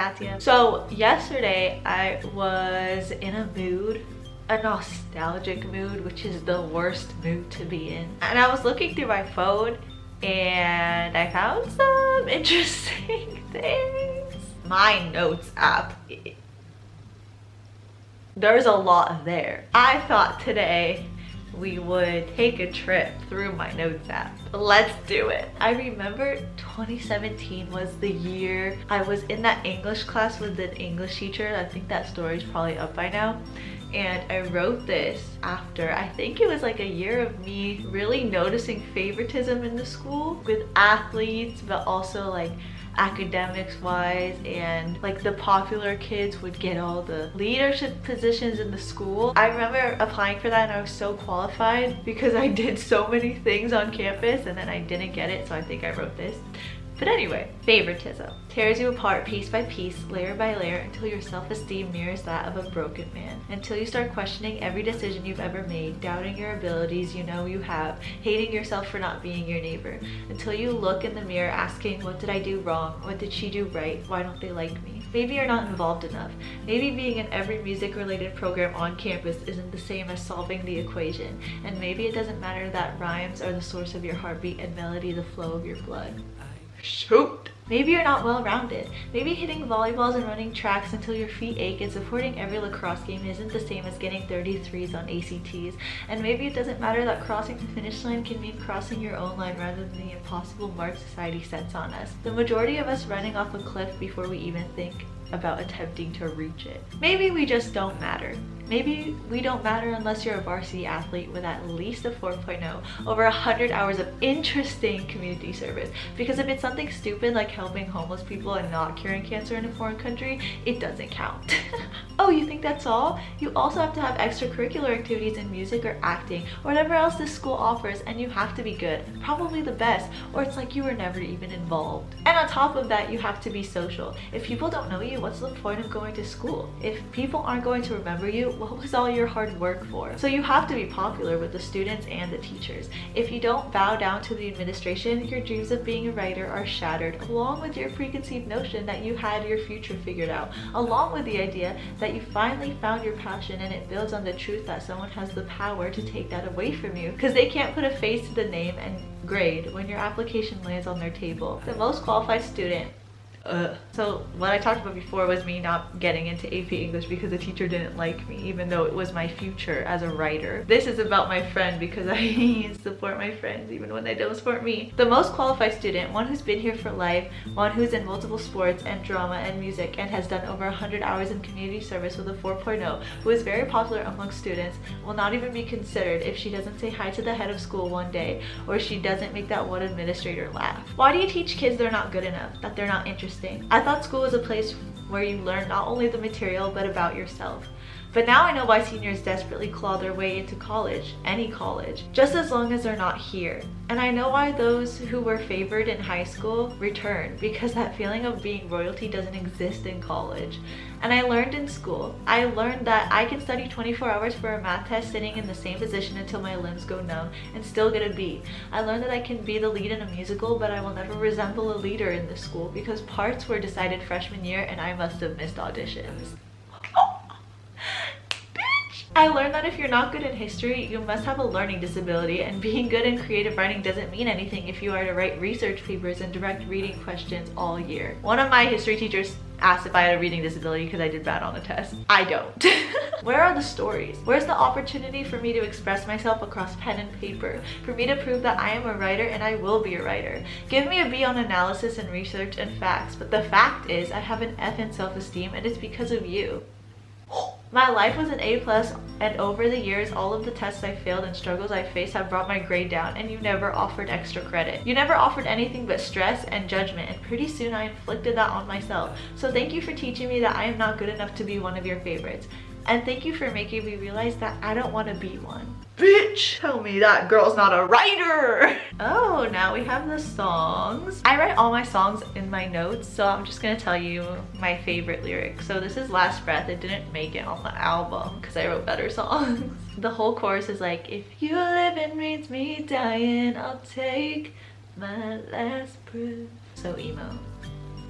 Katya. So yesterday I was in a mood, a nostalgic mood, which is the worst mood to be in. And I was looking through my phone and I found some interesting things. My notes app, there's a lot there. I thought today we would take a trip through my notes app. Let's do it. I remember 2017 was the year I was in that English class with an English teacher. I think that story's probably up by now. And I wrote this after, I think it was like a year of me really noticing favoritism in the school with athletes, but also like academics wise, and like the popular kids would get all the leadership positions in the school. I remember applying for that and I was so qualified because I did so many things on campus and then I didn't get it, so I think I wrote this. But anyway, favoritism tears you apart piece by piece, layer by layer, until your self-esteem mirrors that of a broken man. Until you start questioning every decision you've ever made, doubting your abilities you know you have, hating yourself for not being your neighbor. Until you look in the mirror asking, what did I do wrong? What did she do right? Why don't they like me? Maybe you're not involved enough. Maybe being in every music-related program on campus isn't the same as solving the equation. And maybe it doesn't matter that rhymes are the source of your heartbeat and melody the flow of your blood. Shoot! Maybe you're not well-rounded. Maybe hitting volleyballs and running tracks until your feet ache and supporting every lacrosse game isn't the same as getting 33s on ACTs. And maybe it doesn't matter that crossing the finish line can mean crossing your own line rather than the impossible mark society sets on us. The majority of us running off a cliff before we even think about attempting to reach it. Maybe we just don't matter. Maybe we don't matter unless you're a varsity athlete with at least a 4.0, over 100 hours of interesting community service. Because if it's something stupid like helping homeless people and not curing cancer in a foreign country, it doesn't count. Oh, you think that's all? You also have to have extracurricular activities in music or acting, or whatever else this school offers, and you have to be good, probably the best, or it's like you were never even involved. And on top of that, you have to be social. If people don't know you, what's the point of going to school? If people aren't going to remember you, what was all your hard work for? So you have to be popular with the students and the teachers. If you don't bow down to the administration, your dreams of being a writer are shattered, along with your preconceived notion that you had your future figured out, along with the idea that you finally found your passion, and it builds on the truth that someone has the power to take that away from you because they can't put a face to the name and grade when your application lands on their table. The most qualified student. So what I talked about before was me not getting into AP English because the teacher didn't like me, even though it was my future as a writer. This is about my friend because I support my friends even when they don't support me. The most qualified student, one who's been here for life, one who's in multiple sports and drama and music and has done over 100 hours in community service with a 4.0, who is very popular among students, will not even be considered if she doesn't say hi to the head of school one day, or she doesn't make that one administrator laugh. Why do you teach kids they're not good enough, that they're not interested? I thought school was a place where you learn not only the material but about yourself. But now I know why seniors desperately claw their way into college, any college, just as long as they're not here. And I know why those who were favored in high school return, because that feeling of being royalty doesn't exist in college. And I learned in school. I learned that I can study 24 hours for a math test sitting in the same position until my limbs go numb and still get a B. I learned that I can be the lead in a musical, but I will never resemble a leader in this school because parts were decided freshman year and I must have missed auditions. I learned that if you're not good in history, you must have a learning disability, and being good in creative writing doesn't mean anything if you are to write research papers and direct reading questions all year. One of my history teachers asked if I had a reading disability because I did bad on the test. I don't. Where are the stories? Where's the opportunity for me to express myself across pen and paper? For me to prove that I am a writer and I will be a writer? Give me a B on analysis and research and facts, but the fact is I have an F in self-esteem, and it's because of you. My life was an A+, and over the years, all of the tests I failed and struggles I faced have brought my grade down, and you never offered extra credit. You never offered anything but stress and judgment, and pretty soon I inflicted that on myself. So thank you for teaching me that I am not good enough to be one of your favorites. And thank you for making me realize that I don't want to be one. Bitch! Tell me that girl's not a writer! Oh, now we have the songs. I write all my songs in my notes, so I'm just gonna tell you my favorite lyrics. So this is Last Breath. It didn't make it on the album because I wrote better songs. The whole chorus is like, if you living means me dying, I'll take my last breath. So emo.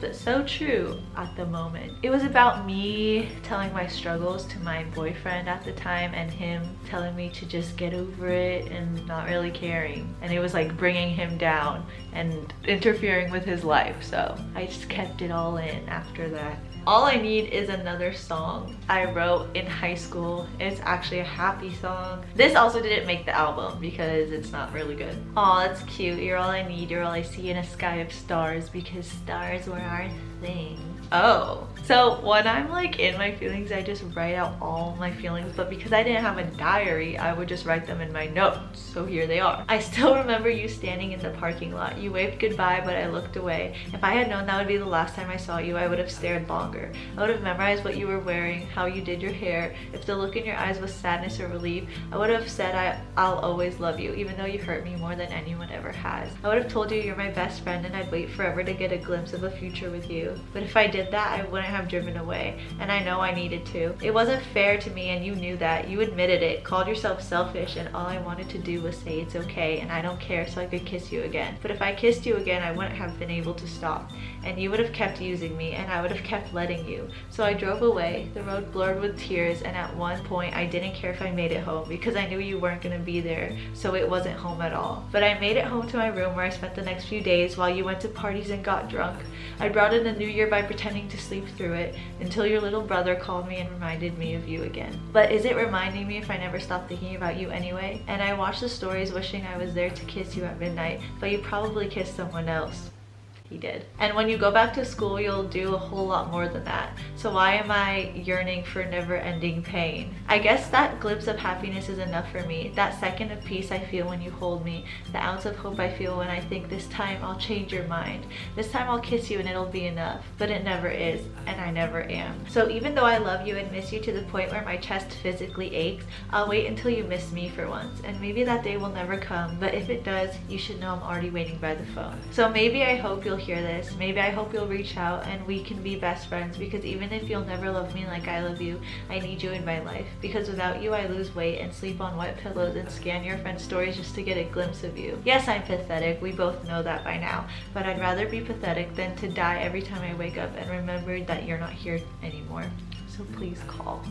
but so true at the moment. It was about me telling my struggles to my boyfriend at the time and him telling me to just get over it and not really caring. And it was like bringing him down and interfering with his life. So I just kept it all in after that. All I Need is another song I wrote in high school. It's actually a happy song. This also didn't make the album because it's not really good. Aw, that's cute. You're all I need, you're all I see in a sky of stars, because stars were our thing. Oh, so when I'm like in my feelings, I just write out all my feelings, but because I didn't have a diary, I would just write them in my notes. So here they are. I still remember you standing in the parking lot. You waved goodbye, but I looked away. If I had known that would be the last time I saw you, I would have stared longer. I would have memorized what you were wearing, how you did your hair. If the look in your eyes was sadness or relief, I would have said I'll always love you, even though you hurt me more than anyone ever has. I would have told you you're my best friend and I'd wait forever to get a glimpse of a future with you. But if I did that, I wouldn't have driven away, and I know I needed to. It wasn't fair to me, and you knew that. You admitted it, called yourself selfish, and all I wanted to do was say it's okay and I don't care so I could kiss you again. But if I kissed you again, I wouldn't have been able to stop, and you would have kept using me, and I would have kept letting you. So I drove away, the road blurred with tears, and at one point I didn't care if I made it home because I knew you weren't gonna be there, so it wasn't home at all. But I made it home to my room where I spent the next few days while you went to parties and got drunk. I brought in the new year by pretending to sleep through it until your little brother called me and reminded me of you again. But is it reminding me if I never stopped thinking about you anyway? And I watched the stories wishing I was there to kiss you at midnight, but you probably kissed someone else. He did. And when you go back to school, you'll do a whole lot more than that. So why am I yearning for never-ending pain? I guess that glimpse of happiness is enough for me. That second of peace I feel when you hold me. The ounce of hope I feel when I think this time I'll change your mind. This time I'll kiss you and it'll be enough. But it never is, and I never am. So even though I love you and miss you to the point where my chest physically aches, I'll wait until you miss me for once. And maybe that day will never come, but if it does, you should know I'm already waiting by the phone. So maybe I hope you'll hear this. Maybe I hope you'll reach out and we can be best friends, because even if you'll never love me like I love you, I need you in my life. Because without you, I lose weight and sleep on wet pillows and scan your friends' stories just to get a glimpse of you. Yes, I'm pathetic. We both know that by now. But I'd rather be pathetic than to die every time I wake up and remember that you're not here anymore. So please call.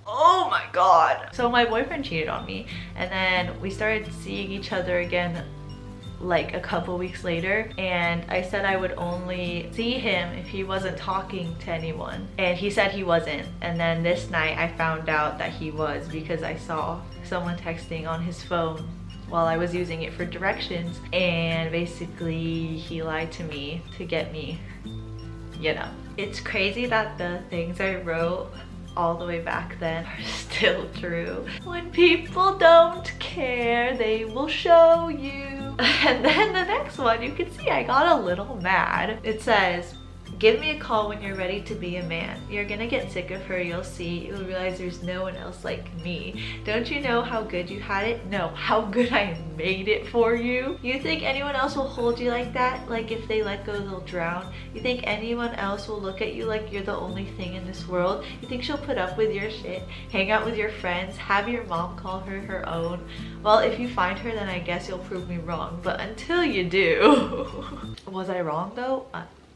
Oh my god. So my boyfriend cheated on me, and then we started seeing each other again like a couple weeks later, and I said I would only see him if he wasn't talking to anyone, and he said he wasn't. And then this night I found out that he was, because I saw someone texting on his phone while I was using it for directions, and basically he lied to me to get me, you know. It's crazy that the things I wrote all the way back then are still true. When people don't care, they will show you. And then the next one, you can see I got a little mad. It says, give me a call when you're ready to be a man. You're gonna get sick of her, you'll see. You'll realize there's no one else like me. Don't you know how good you had it? No, how good I made it for you. You think anyone else will hold you like that? Like if they let go, they'll drown? You think anyone else will look at you like you're the only thing in this world? You think she'll put up with your shit, hang out with your friends, have your mom call her her own? Well, if you find her, then I guess you'll prove me wrong. But until you do. Was I wrong though?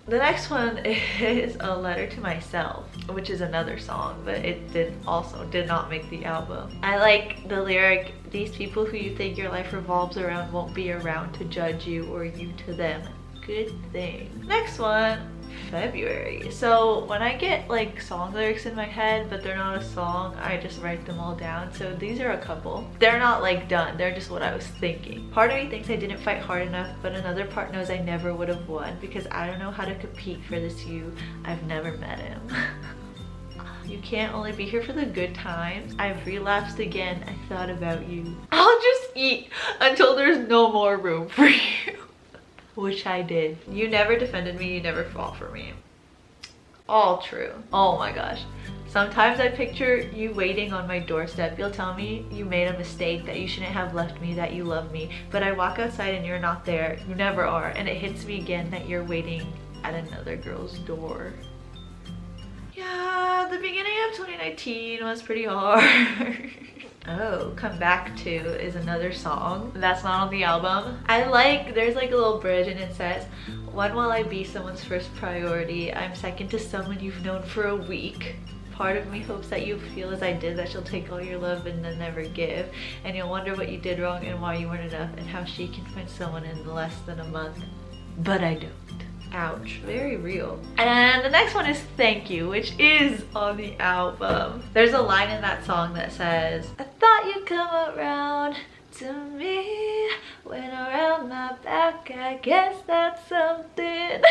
The next one is a letter to myself, which is another song, but it did not make the album. I like the lyric, these people who you think your life revolves around won't be around to judge you or you to them. Good thing. Next one, February. So when I get like song lyrics in my head but they're not a song, I just write them all down. So these are a couple. They're not like done, they're just what I was thinking. Part of me thinks I didn't fight hard enough, but another part knows I never would have won because I don't know how to compete for this you. I've never met him. You can't only be here for the good times. I've relapsed again. I thought about you. I'll just eat until there's no more room for you. Which I did. You never defended me, you never fought for me. All true. Oh my gosh. Sometimes I picture you waiting on my doorstep. You'll tell me you made a mistake, that you shouldn't have left me, that you love me. But I walk outside and you're not there. You never are. And it hits me again that you're waiting at another girl's door. Yeah, the beginning of 2019 was pretty hard. Oh, Come Back To is another song that's not on the album. There's like a little bridge and it says, when will I be someone's first priority? I'm second to someone you've known for a week. Part of me hopes that you feel as I did, that she'll take all your love and then never give. And you'll wonder what you did wrong and why you weren't enough and how she can find someone in less than a month. But I don't. Ouch, very real. And the next one is Thank You, which is on the album. There's a line in that song that says, I thought you'd come around to me when around my back, I guess that's something.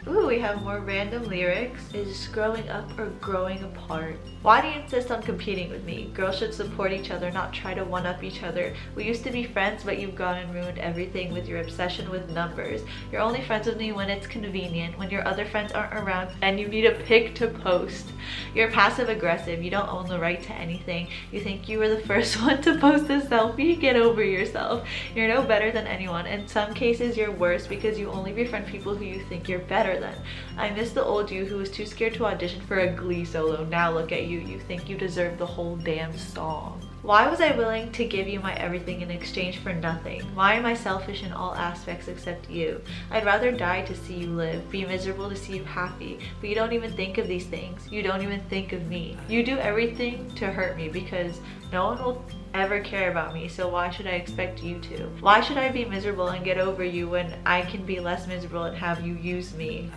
Ooh, we have more random lyrics. Is growing up or growing apart? Why do you insist on competing with me? Girls should support each other, not try to one-up each other. We used to be friends, but you've gone and ruined everything with your obsession with numbers. You're only friends with me when it's convenient, when your other friends aren't around and you need a pic to post. You're passive-aggressive. You don't own the right to anything. You think you were the first one to post a selfie? Get over yourself. You're no better than anyone. In some cases, you're worse because you only befriend people who you think you're better than. I miss the old you who was too scared to audition for a Glee solo. Now look at you. You think you deserve the whole damn song. Why was I willing to give you my everything in exchange for nothing? Why am I selfish in all aspects except you? I'd rather die to see you live, be miserable to see you happy, but you don't even think of these things. You don't even think of me. You do everything to hurt me because no one will ever care about me, so why should I expect you to? Why should I be miserable and get over you when I can be less miserable and have you use me?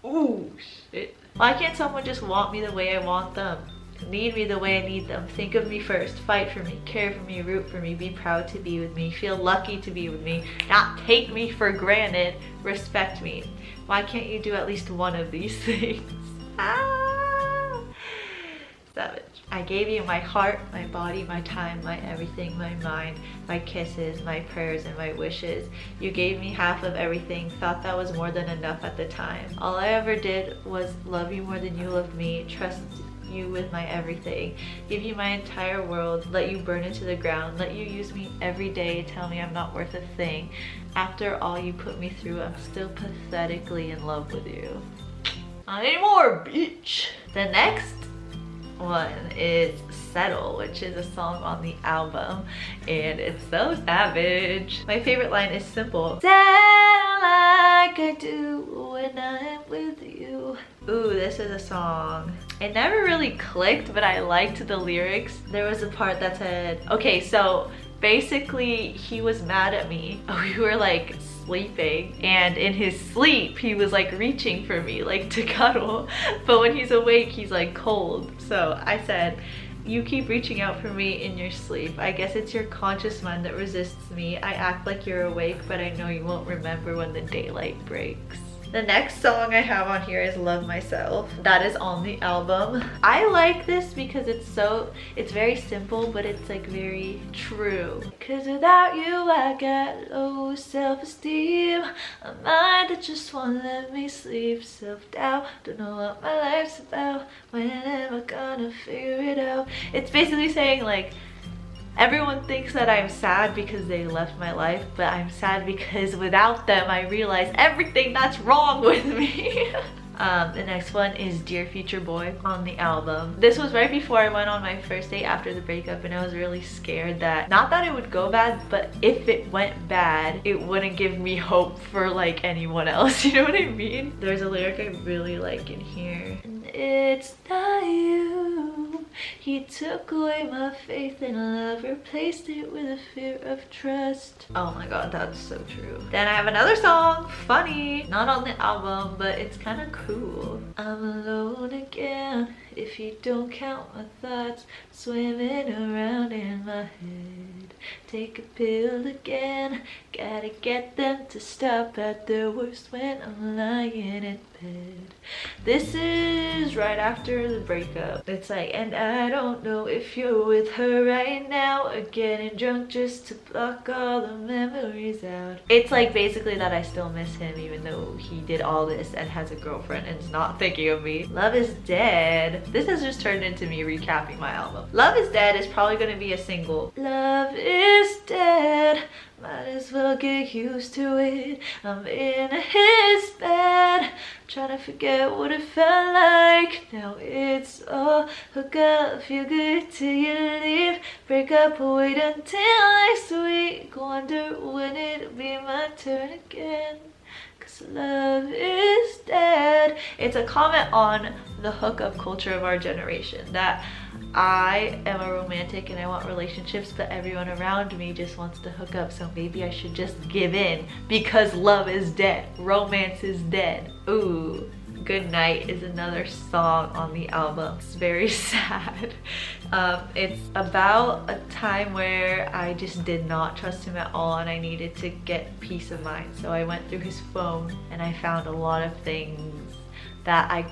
Ooh, shit. Why can't someone just want me the way I want them? Need me the way I need them. Think of me first. Fight for me. Care for me. Root for me. Be proud to be with me. Feel lucky to be with me. Not take me for granted. Respect me. Why can't you do at least one of these things? Savage. I gave you my heart, my body, my time, my everything, my mind, my kisses, my prayers, and my wishes. You gave me half of everything, thought that was more than enough at the time. All I ever did was love you more than you loved me, trust you with my everything, give you my entire world, let you burn it to the ground, let you use me every day, tell me I'm not worth a thing. After all you put me through, I'm still pathetically in love with you. Not anymore, bitch. The next one is Settle, which is a song on the album, and it's so savage. My favorite line is simple. Settle like I do when I'm with you. Ooh, this is a song. It never really clicked, but I liked the lyrics. There was a part that said, okay, so basically he was mad at me. We were like sleeping, and in his sleep he was like reaching for me like to cuddle, but when he's awake he's like cold. So I said, you keep reaching out for me in your sleep. I guess it's your conscious mind that resists me. I act like you're awake, but I know you won't remember when the daylight breaks. The next song I have on here is Love Myself. That is on the album. I like this because it's very simple, but it's like very true. Cause without you I got low self-esteem, a mind that just won't let me sleep, self-doubt, don't know what my life's about, when am I gonna figure it out? It's basically saying like, everyone thinks that I'm sad because they left my life, but I'm sad because without them I realize everything that's wrong with me. The next one is Dear Future Boy on the album. This was right before I went on my first date after the breakup, and I was really scared that, not that it would go bad, but if it went bad, it wouldn't give me hope for like anyone else, you know what I mean? There's a lyric I really like in here. It's not you. He took away my faith in love, replaced it with a fear of trust. Oh my god, that's so true. Then I have another song, Funny, not on the album, but it's kind of cool. I'm alone again, if you don't count my thoughts swimming around in my head. Take a pill again, gotta get them to stop at their worst when I'm lying in bed. This is right after the breakup. It's like, and I don't know if you're with her right now or getting drunk just to block all the memories out. It's like basically that I still miss him even though he did all this and has a girlfriend and is not thinking of me. Love is Dead. This has just turned into me recapping my album. Love is Dead is probably gonna be a single. Love is dead, Might as well get used to it. I'm in his bed, trying to forget what it felt like. Now it's all hook up, feel good till you leave. Break up, wait until next week. Wonder when it'll be my turn again. Cause love is dead. It's a comment on the hookup culture of our generation, that I am a romantic and I want relationships, but everyone around me just wants to hook up, so maybe I should just give in because love is dead. Romance is dead. Ooh. Good Night is another song on the album. It's very sad. It's about a time where I just did not trust him at all and I needed to get peace of mind. So I went through his phone and I found a lot of things that I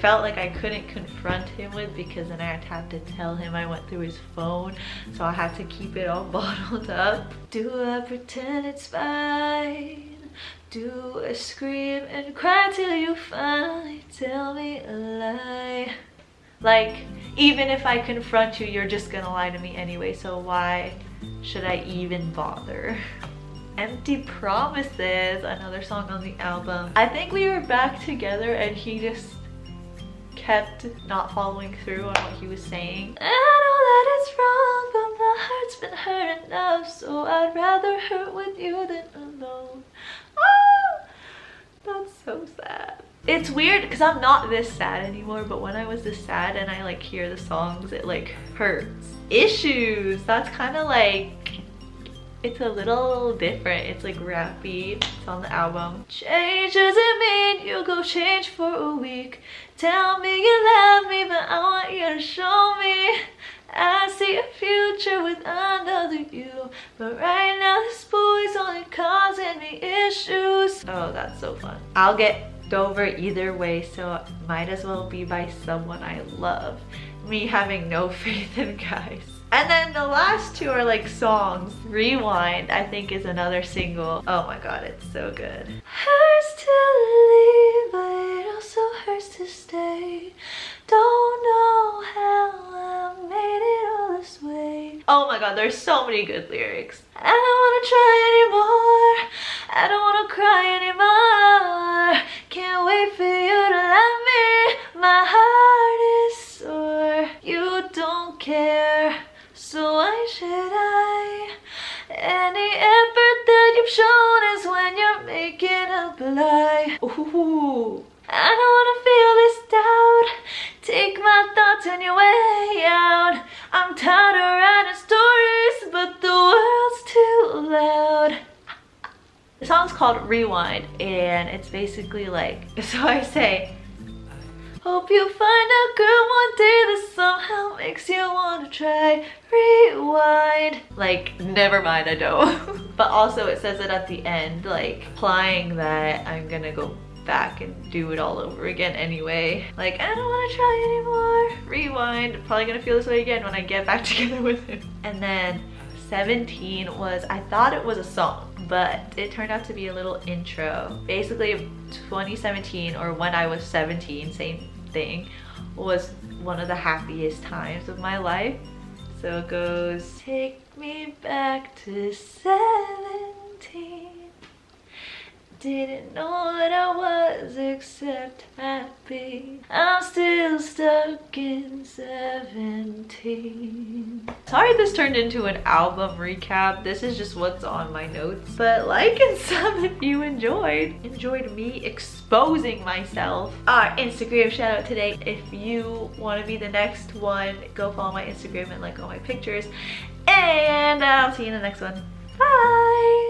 felt like I couldn't confront him with, because then I'd have to tell him I went through his phone, so I had to keep it all bottled up. Do I pretend it's fine? Do I scream and cry till you finally tell me a lie? Like, even if I confront you, you're just gonna lie to me anyway, so why should I even bother? Empty Promises, another song on the album. I think we were back together and he just kept not following through on what he was saying. I know that it's wrong, but my heart's been hurt enough, so I'd rather hurt with you than alone. Ah, that's so sad. It's weird because I'm not this sad anymore, but when I was this sad and I like hear the songs, it like hurts. Issues, that's kind of like, it's a little different. It's like rappy. It's on the album. Change doesn't mean you go change for a week. Tell me you love me, but I want you to show me. I see a future with another you, but right now this boy's only causing me issues. Oh, that's so fun. I'll get over either way, so might as well be by someone I love. Me having no faith in guys. And then the last two are like songs. Rewind, I think, is another single. Oh my god, it's so good. Hurts to leave, but it also hurts to stay. Don't know how I made it all this way. Oh my god, there's so many good lyrics. I don't wanna try anymore. I don't wanna cry anymore. Can't wait for you to love me. My heart is sore. You don't care, so why should I? Any effort that you've shown is when you're making up a lie. Ooh. I don't wanna feel this doubt. Take my thoughts on your way out. I'm tired of writing stories, but the world's too loud. The song's called Rewind, and it's basically like, so I say, hope you find a girl one day that somehow makes you wanna try rewind. Like, never mind, I don't. But also it says it at the end, like implying that I'm gonna go back and do it all over again anyway. Like, I don't wanna try anymore. Rewind. Probably gonna feel this way again when I get back together with him. And then 17 was, I thought it was a song, but it turned out to be a little intro. Basically 2017, or when I was 17, same thing, was one of the happiest times of my life. So it goes, take me back to 17. Didn't know what I was except happy. I'm still stuck in 17. Sorry this turned into an album recap. This is just what's on my notes. But like and sub if you enjoyed me exposing myself. Our Instagram shout out today. If you want to be the next one, go follow my Instagram and like all my pictures. And I'll see you in the next one. Bye!